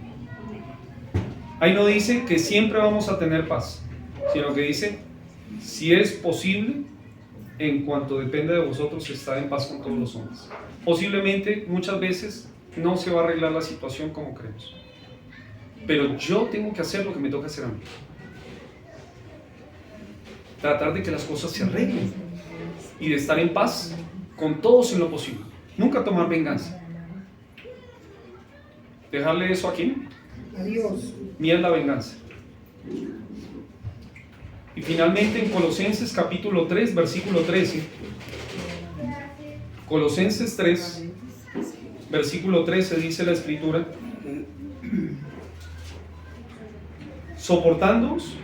Ahí no dice que siempre vamos a tener paz, sino que dice, si es posible, en cuanto dependa de vosotros, estad en paz con todos los hombres. Posiblemente, muchas veces, no se va a arreglar la situación como creemos. Pero yo tengo que hacer lo que me toca hacer a mí. Tratar de que las cosas se arreglen y de estar en paz con todos en lo posible. Nunca tomar venganza. Dejarle eso aquí. Adiós. Mía es la venganza. Y finalmente en Colosenses capítulo 3, versículo 13. Colosenses 3, versículo 13 dice la Escritura: soportándoos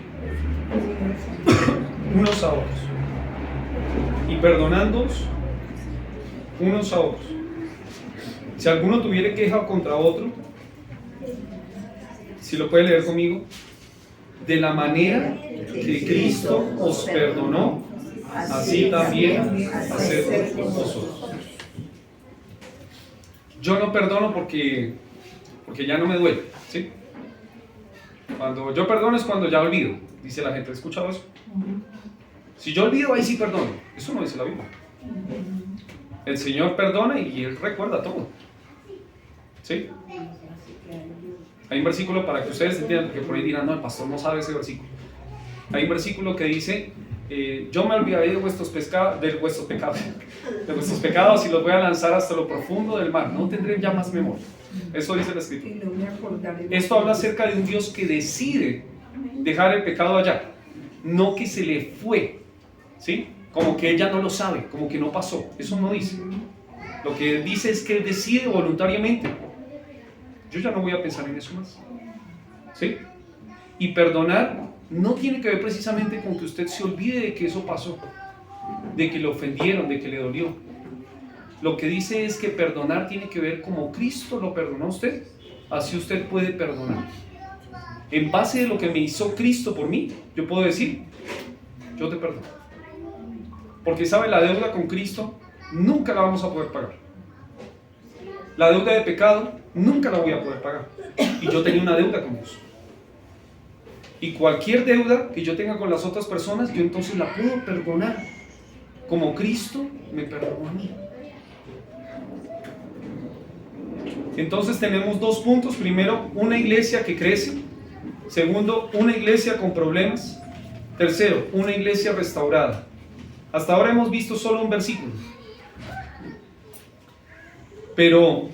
unos a otros y perdonándoos unos a otros. Si alguno tuviere queja contra otro, si lo puede leer conmigo: de la manera que Cristo os perdonó, así también haced vosotros. Yo no perdono porque ya no me duele, ¿sí? Cuando yo perdono es cuando ya olvido, dice la gente. ¿Has escuchado eso? Si yo olvido, ahí sí perdono. Eso no dice la Biblia. El Señor perdona y Él recuerda todo, ¿sí? Hay un versículo para que ustedes entiendan, porque por ahí dirán, no, el pastor no sabe ese versículo. Hay un versículo que dice, yo me olvidaré de vuestros pecados y los voy a lanzar hasta lo profundo del mar. No tendré ya más memoria. Eso dice la Escritura. Esto habla acerca de un Dios que decide dejar el pecado allá, no que se le fue, ¿sí? Como que ella no lo sabe, como que no pasó. Eso no dice. Lo que dice es que Él decide voluntariamente: yo ya no voy a pensar en eso más, ¿sí? Y perdonar no tiene que ver precisamente con que usted se olvide de que eso pasó, de que le ofendieron, de que le dolió. Lo que dice es que perdonar tiene que ver como Cristo lo perdonó a usted, así usted puede perdonar. En base de lo que me hizo Cristo por mí, yo puedo decir, yo te perdono. Porque sabe, la deuda con Cristo nunca la vamos a poder pagar. La deuda de pecado nunca la voy a poder pagar. Y yo tenía una deuda con Dios. Y cualquier deuda que yo tenga con las otras personas, yo entonces la puedo perdonar. como Cristo me perdonó a mí. Entonces tenemos dos puntos. Primero, una iglesia que crece. Segundo, una iglesia con problemas. Tercero, una iglesia restaurada. Hasta ahora hemos visto solo un versículo, pero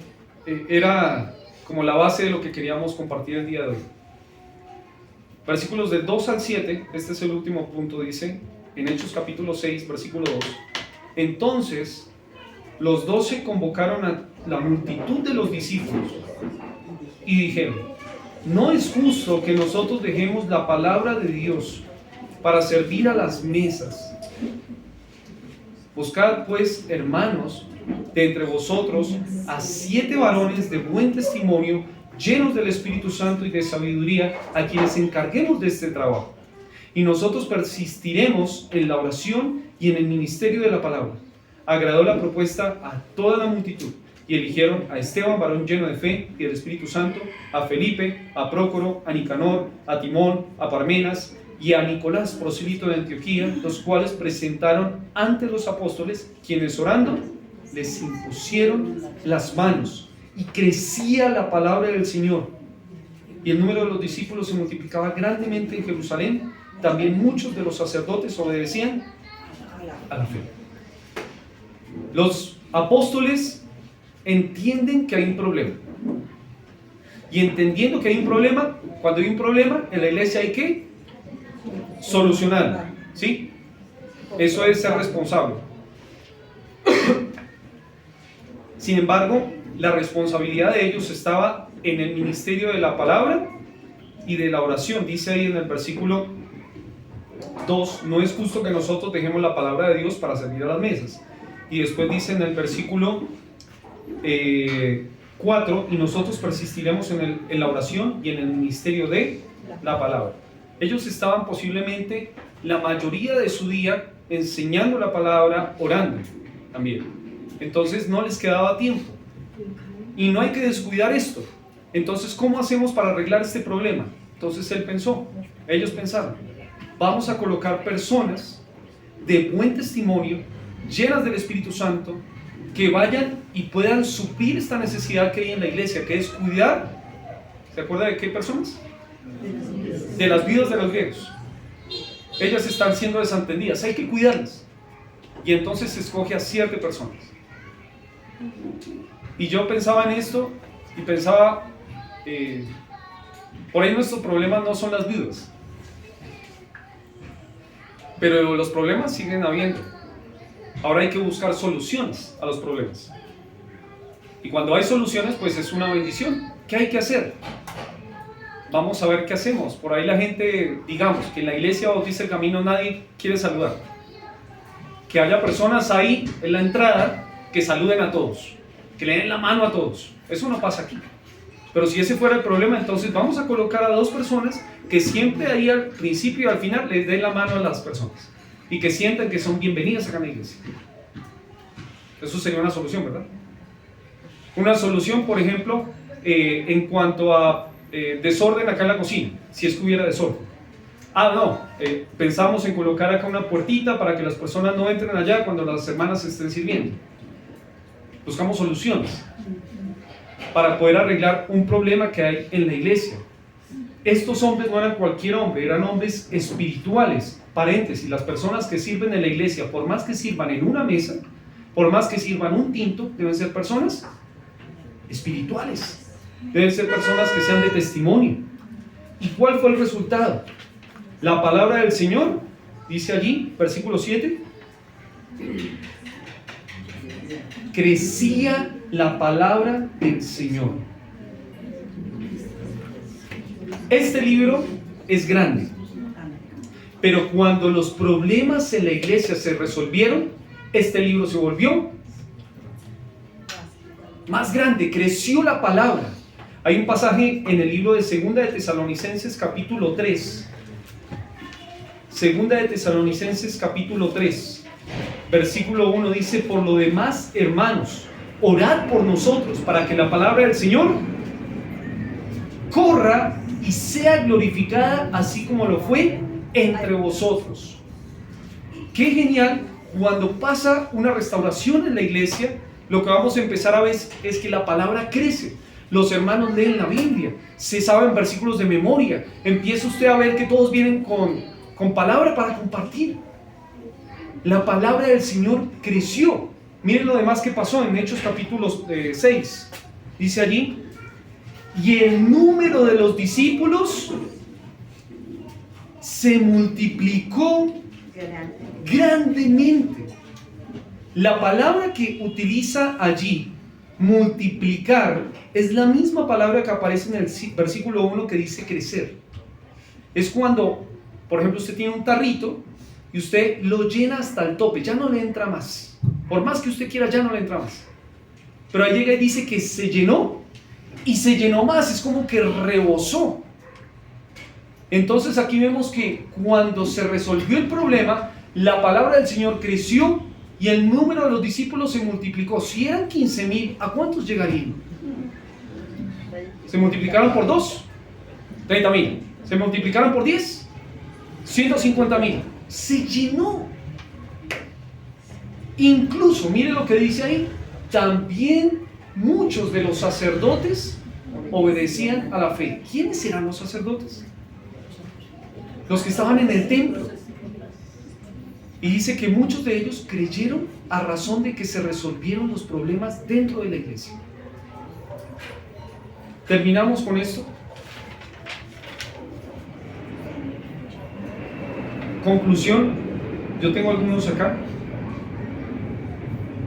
era como la base de lo que queríamos compartir el día de hoy. Versículos del 2 al 7, este es el último punto, dice en Hechos capítulo 6, versículo 2. Entonces los 12 convocaron a la multitud de los discípulos y dijeron: no es justo que nosotros dejemos la palabra de Dios para servir a las mesas. Buscad pues, hermanos, de entre vosotros a 7 varones de buen testimonio, llenos del Espíritu Santo y de sabiduría, a quienes encarguemos de este trabajo. Y nosotros persistiremos en la oración y en el ministerio de la palabra. Agradó la propuesta a toda la multitud, y eligieron a Esteban, varón lleno de fe y del Espíritu Santo, a Felipe, a Prócoro, a Nicanor, a Timón, a Parmenas y a Nicolás, prosélito de Antioquía, los cuales presentaron ante los apóstoles, quienes orando les impusieron las manos, y crecía la palabra del Señor, y el número de los discípulos se multiplicaba grandemente en Jerusalén. También muchos de los sacerdotes obedecían a la fe. Los apóstoles entienden que hay un problema, y entendiendo que hay un problema, cuando hay un problema en la iglesia hay que solucionarlo, ¿sí? Eso es ser responsable. Sin embargo, la responsabilidad de ellos estaba en el ministerio de la palabra y de la oración. Dice ahí en el versículo 2: no es justo que nosotros dejemos la palabra de Dios para servir a las mesas. Y después dice en el versículo 4: y nosotros persistiremos en la oración y en el ministerio de la palabra. Ellos estaban posiblemente la mayoría de su día enseñando la palabra, orando también. Entonces no les quedaba tiempo. Y no hay que descuidar esto. Entonces, ¿cómo hacemos para arreglar este problema? Entonces ellos pensaron: vamos a colocar personas de buen testimonio, llenas del Espíritu Santo, que vayan y puedan suplir esta necesidad que hay en la iglesia, que es cuidar. ¿Se acuerda de qué personas? De las viudas de los griegos. Ellas están siendo desatendidas, hay que cuidarlas. Y entonces se escoge a 7 personas. Y yo pensaba en esto y pensaba, por ahí nuestros problemas no son las viudas, pero los problemas siguen habiendo. Ahora hay que buscar soluciones a los problemas, y cuando hay soluciones, pues es una bendición. ¿Qué hay que hacer? Vamos a ver qué hacemos. Por ahí la gente, digamos que en la iglesia Bautista el Camino nadie quiere saludar. Que haya personas ahí en la entrada que saluden a todos, que le den la mano a todos. Eso no pasa aquí. Pero si ese fuera el problema, entonces vamos a colocar a 2 personas que siempre ahí al principio y al final les den la mano a las personas, y que sientan que son bienvenidas acá en la iglesia. Eso sería una solución, ¿verdad? Una solución, por ejemplo, en cuanto a desorden acá en la cocina, si es que hubiera desorden. Pensamos en colocar acá una puertita para que las personas no entren allá cuando las hermanas estén sirviendo. Buscamos soluciones para poder arreglar un problema que hay en la iglesia. Estos hombres no eran cualquier hombre, eran hombres espirituales. Paréntesis: las personas que sirven en la iglesia, por más que sirvan en una mesa, por más que sirvan un tinto, deben ser personas espirituales. Deben ser personas que sean de testimonio. ¿Y cuál fue el resultado? La palabra del Señor, dice allí, versículo 7, crecía la palabra del Señor. Este libro es grande, pero cuando los problemas en la iglesia se resolvieron, este libro se volvió más grande, creció la palabra. Hay un pasaje en el libro de Segunda de Tesalonicenses capítulo 3. Segunda de Tesalonicenses capítulo 3, versículo 1 dice: por lo demás, hermanos, orad por nosotros para que la palabra del Señor corra y sea glorificada, así como lo fue entre vosotros. Qué genial cuando pasa una restauración en la iglesia, lo que vamos a empezar a ver es que la palabra crece. Los hermanos leen la Biblia, se saben versículos de memoria, empieza usted a ver que todos vienen con palabra para compartir. La palabra del Señor creció. Miren lo demás que pasó en Hechos capítulo 6. Dice allí, y el número de los discípulos se multiplicó grandemente. La palabra que utiliza allí, multiplicar, es la misma palabra que aparece en el versículo 1 que dice crecer. Es cuando, por ejemplo, usted tiene un tarrito y usted lo llena hasta el tope, ya no le entra más. Por más que usted quiera, ya no le entra más. Pero ahí llega y dice que se llenó, y se llenó más, es como que rebosó. Entonces aquí vemos que cuando se resolvió el problema, la palabra del Señor creció y el número de los discípulos se multiplicó. Si eran 15,000, ¿a cuántos llegarían? Se multiplicaron por 2, 30,000. Se multiplicaron por 10, 150,000. Se llenó. Incluso, mire lo que dice ahí, también muchos de los sacerdotes obedecían a la fe. ¿Quiénes eran los sacerdotes? Los que estaban en el templo. Y dice que muchos de ellos creyeron a razón de que se resolvieron los problemas dentro de la iglesia. Terminamos con esto. Conclusión, yo tengo algunos acá.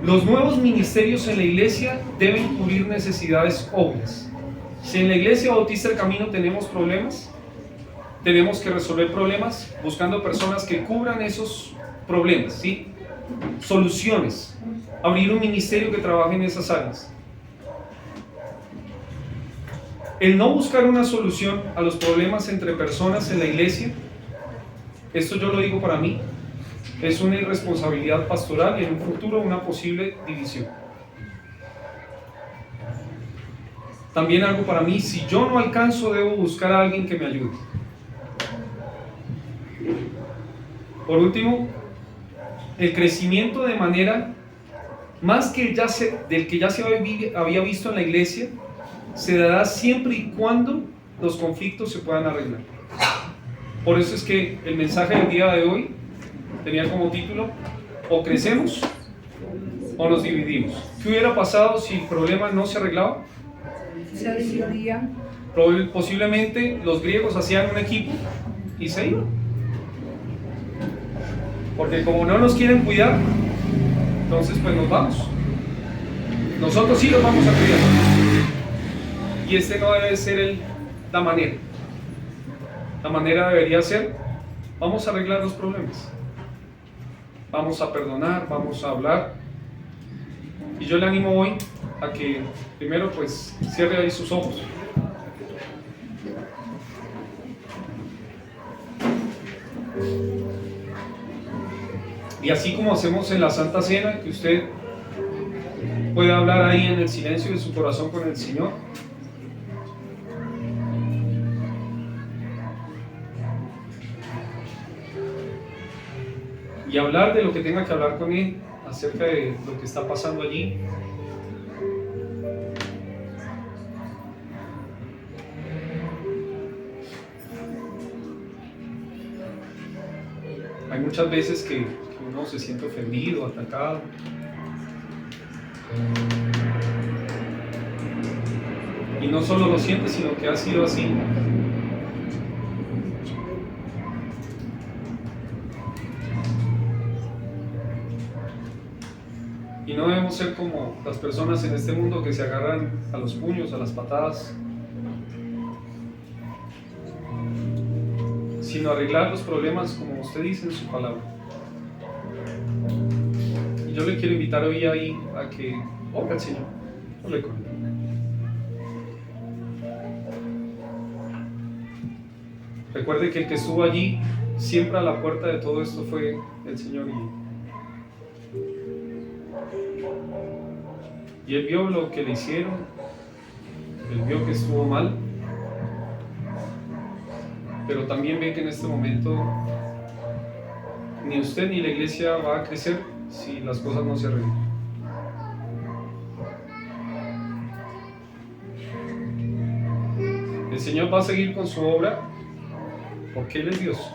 Los nuevos ministerios en la iglesia deben cubrir necesidades obvias. Si en la iglesia Bautista del Camino tenemos problemas, tenemos que resolver problemas buscando personas que cubran esos problemas, ¿sí? Soluciones. Abrir un ministerio que trabaje en esas áreas. El no buscar una solución a los problemas entre personas en la iglesia, esto yo lo digo para mí, es una irresponsabilidad pastoral y en un futuro una posible división. También algo para mí, si yo no alcanzo, debo buscar a alguien que me ayude. Por último, el crecimiento de manera más que del que ya se había visto en la iglesia, se dará siempre y cuando los conflictos se puedan arreglar. Por eso es que el mensaje del día de hoy tenía como título, o crecemos o nos dividimos. ¿Qué hubiera pasado si el problema no se arreglaba? Se dividían. Posiblemente los griegos hacían un equipo y se iban. Porque como no nos quieren cuidar, entonces pues nos vamos. Nosotros sí los vamos a cuidar. Y este no debe ser la manera. La manera debería ser, vamos a arreglar los problemas. Vamos a perdonar, vamos a hablar. Y yo le animo hoy a que primero pues cierre ahí sus ojos. Y así como hacemos en la Santa Cena, que usted pueda hablar ahí en el silencio de su corazón con el Señor. Y hablar de lo que tenga que hablar con Él, acerca de lo que está pasando allí. Hay muchas veces que uno se siente ofendido, atacado. Y no solo lo siente, sino que ha sido así. Y no debemos ser como las personas en este mundo que se agarran a los puños, a las patadas, sino arreglar los problemas como usted dice en su palabra. Y yo le quiero invitar hoy ahí a que ore al Señor, ore con Él. Recuerde que el que estuvo allí siempre a la puerta de todo esto fue el Señor, y Él vio lo que le hicieron, Él vio que estuvo mal, pero también ve que en este momento ni usted ni la iglesia va a crecer si las cosas no se arreglan. El Señor va a seguir con su obra porque Él es Dios.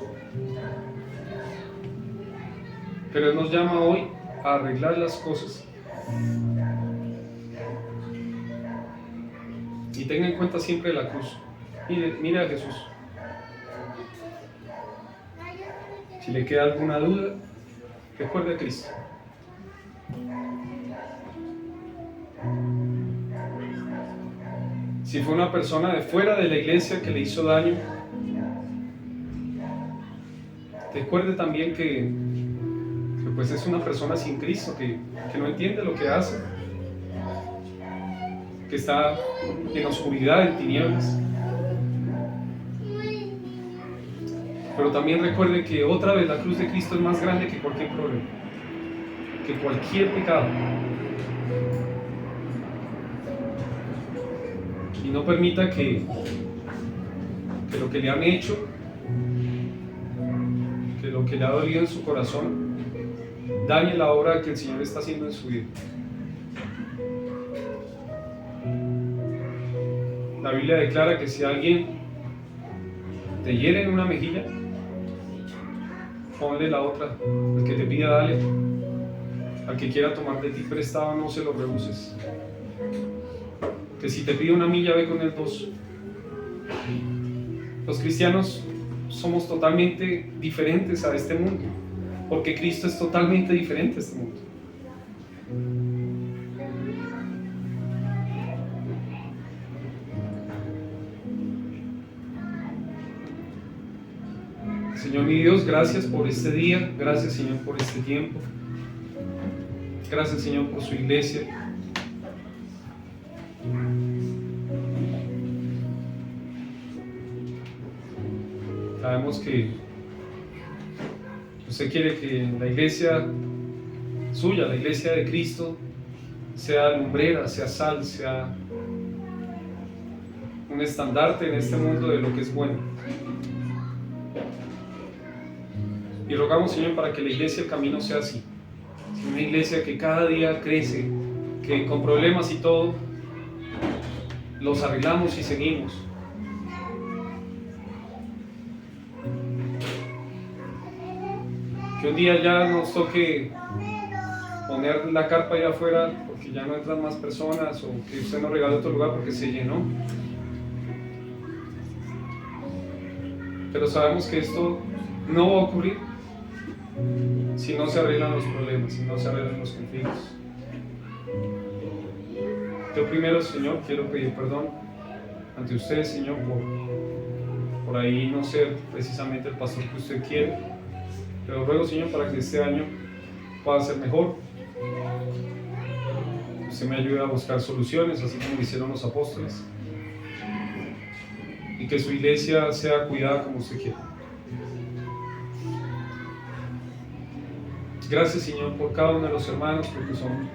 Pero Él nos llama hoy a arreglar las cosas. Y tenga en cuenta siempre la cruz. Mire a Jesús. Si le queda alguna duda, recuerde a Cristo. Si fue una persona de fuera de la iglesia que le hizo daño, recuerde también que pues es una persona sin Cristo, que no entiende lo que hace, que está en oscuridad, en tinieblas. Pero también recuerde que otra vez la cruz de Cristo es más grande que cualquier problema, que cualquier pecado. Y no permita que lo que le han hecho, que lo que le ha dolido en su corazón, dañe la obra que el Señor está haciendo en su vida. La Biblia declara que si alguien te hiere en una mejilla, ponle la otra. El que te pida, dale. Al que quiera tomar de ti prestado, no se lo rehuses. Que si te pide una milla, ve con él 2. Los cristianos somos totalmente diferentes a este mundo, porque Cristo es totalmente diferente a este mundo. Señor mi Dios, gracias por este día, gracias Señor por este tiempo, gracias Señor por su iglesia. Sabemos que usted quiere que la iglesia suya, la iglesia de Cristo, sea lumbrera, sea sal, sea un estandarte en este mundo de lo que es bueno. Y rogamos, Señor, para que la iglesia, el camino sea así. Una iglesia que cada día crece, que con problemas y todo, los arreglamos y seguimos. Que un día ya nos toque poner la carpa allá afuera porque ya no entran más personas, o que usted nos regale otro lugar porque se llenó. Pero sabemos que esto no va a ocurrir si no se arreglan los problemas, si no se arreglan los conflictos. Yo primero, Señor, quiero pedir perdón ante usted, Señor, por ahí no ser precisamente el pastor que usted quiere. Pero ruego, Señor, para que este año pueda ser mejor. Usted me ayude a buscar soluciones, así como lo hicieron los apóstoles. Y que su iglesia sea cuidada como usted quiere. Gracias, Señor, por cada uno de los hermanos, porque son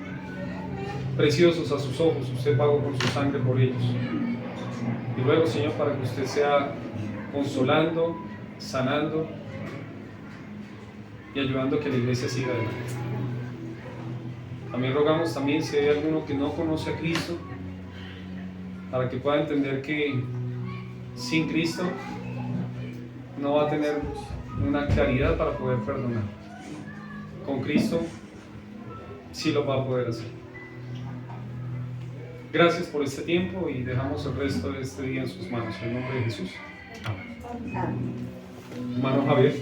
preciosos a sus ojos. Usted pagó con su sangre por ellos. Y luego, Señor, para que usted sea consolando, sanando y ayudando a que la iglesia siga adelante. También rogamos también si hay alguno que no conoce a Cristo, para que pueda entender que sin Cristo no va a tener una claridad para poder perdonar. Con Cristo sí lo va a poder hacer. Gracias por este tiempo y dejamos el resto de este día en sus manos. En el nombre de Jesús. Amén. Hermano Javier.